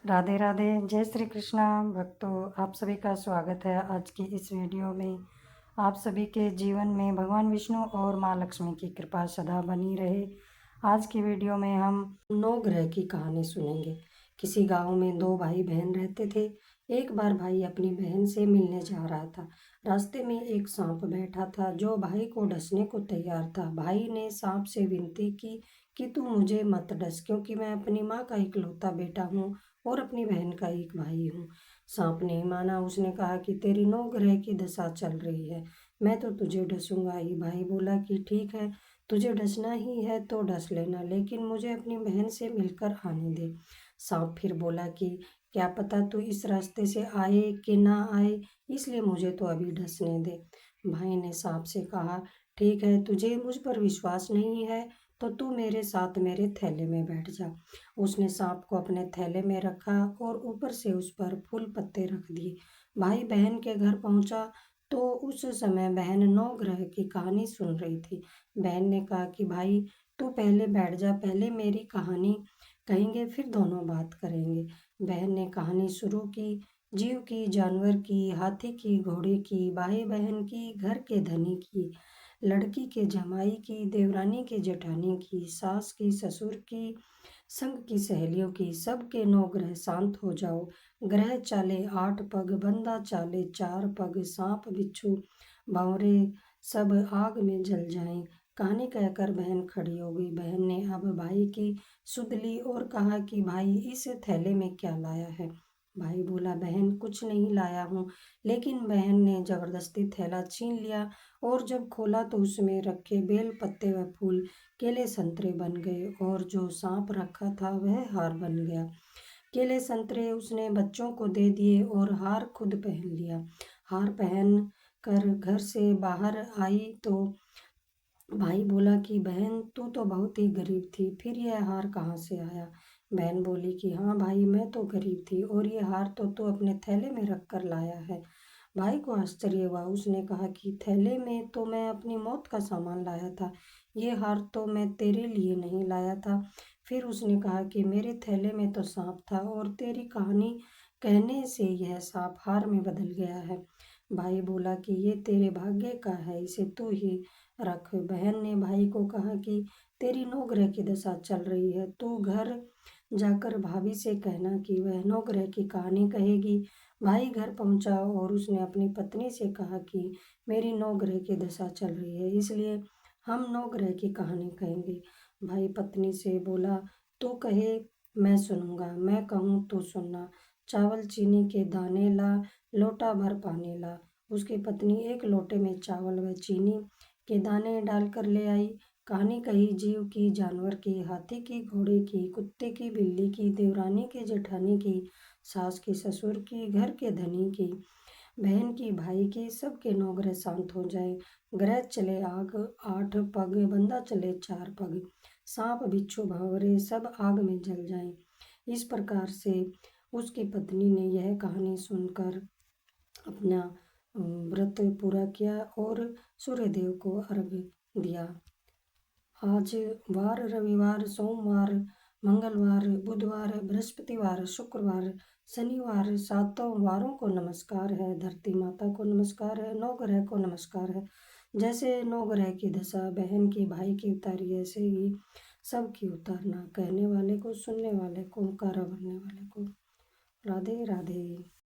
राधे राधे। जय श्री कृष्णा भक्तों, आप सभी का स्वागत है आज की इस वीडियो में। आप सभी के जीवन में भगवान विष्णु और माँ लक्ष्मी की कृपा सदा बनी रहे। आज की वीडियो में हम नवग्रह की कहानी सुनेंगे। किसी गांव में दो भाई बहन रहते थे। एक बार भाई अपनी बहन से मिलने जा रहा था। रास्ते में एक सांप बैठा था जो भाई को डसने को तैयार था। भाई ने सांप से विनती की कि तू मुझे मत डस, क्योंकि मैं अपनी माँ का इकलौता बेटा हूँ और अपनी बहन का एक भाई हूँ। सांप नहीं माना। उसने कहा कि तेरी नवग्रह की दशा चल रही है, मैं तो तुझे डसूंगा ही। भाई बोला कि ठीक है, तुझे डसना ही है तो डस लेना, लेकिन मुझे अपनी बहन से मिलकर आने दे। सांप फिर बोला कि क्या पता तू इस रास्ते से आए कि ना आए, इसलिए मुझे तो अभी डसने दे। भाई ने सांप से कहा, ठीक है, तुझे मुझ पर विश्वास नहीं है तो तू मेरे साथ मेरे थैले में बैठ जा। उसने सांप को अपने थैले में रखा और ऊपर से उस पर फूल पत्ते रख दिए। भाई बहन के घर पहुंचा तो उस समय बहन नवग्रह की कहानी सुन रही थी। बहन ने कहा कि भाई तू पहले बैठ जा, पहले मेरी कहानी कहेंगे फिर दोनों बात करेंगे। बहन ने कहानी शुरू की। जीव की, जानवर की, हाथी की, घोड़े की, भाई बहन की, घर के धनी की, लड़की के जमाई की, देवरानी के जेठानी की, सास की, ससुर की, संग की सहेलियों की। सबके 9 ग्रह शांत हो जाओ। ग्रह चाले 8 पग, बंदा चाले 4 पग, सांप बिच्छू भंवरे सब आग में जल जाएं। कहानी कहकर बहन खड़ी हो गई। बहन ने अब भाई की सुध ली और कहा कि भाई इस थैले में क्या लाया है। भाई बोला, बहन कुछ नहीं लाया हूँ। लेकिन बहन ने जबरदस्ती थैला छीन लिया और जब खोला तो उसमें रखे बेल पत्ते व फूल केले संतरे बन गए और जो सांप रखा था वह हार बन गया। केले संतरे उसने बच्चों को दे दिए और हार खुद पहन लिया। हार पहन कर घर से बाहर आई तो भाई बोला कि बहन तू तो बहुत ही गरीब थी, फिर यह हार कहाँ से आया। बहन बोली कि हाँ भाई, मैं तो गरीब थी और ये हार तो तू अपने थैले में रख कर लाया है। भाई को आश्चर्य हुआ। उसने कहा कि थैले में तो मैं अपनी मौत का सामान लाया था, ये हार तो मैं तेरे लिए नहीं लाया था। फिर उसने कहा कि मेरे थैले में तो सांप था और तेरी कहानी कहने से यह सांप हार में बदल गया है। भाई बोला कि ये तेरे भाग्य का है, इसे तू ही रख। बहन ने भाई को कहा कि तेरी नौग्रह की दशा चल रही है, तू घर जाकर भाभी से कहना कि वह नौग्रह की कहानी कहेगी। भाई घर पहुंचा और उसने अपनी पत्नी से कहा कि मेरी नौग्रह की दशा चल रही है, इसलिए हम नौग्रह की कहानी कहेंगे। भाई पत्नी से बोला, तू कहे मैं सुनूंगा, मैं कहूँ तू सुनना। चावल चीनी के दाने ला, लोटा भर पानी ला। उसकी पत्नी एक लोटे में चावल व चीनी के दाने डालकर ले आई। कहानी कही जीव की, जानवर की, हाथी की, घोड़े की, कुत्ते की, बिल्ली की, देवरानी की, जेठानी की, सास की, ससुर की, घर के धनी की, बहन की, भाई की। सबके 9 ग्रह शांत हो जाए। ग्रह चले आग 8 पग, बंदा चले 4 पग, सांप बिच्छू भंवरे सब आग में जल जाएं। इस प्रकार से उसकी पत्नी ने यह कहानी सुनकर अपना व्रत पूरा किया और सूर्यदेव को अर्घ्य दिया। आज वार, रविवार, सोमवार, मंगलवार, बुधवार, बृहस्पतिवार, शुक्रवार, शनिवार, 7 वारों को नमस्कार है। धरती माता को नमस्कार है। 9 ग्रह को नमस्कार है। जैसे 9 ग्रह की दशा बहन की, भाई की उतारी, ऐसे ही सबकी उतारना। कहने वाले को, सुनने वाले को, कारा भरने वाले को। राधे राधे।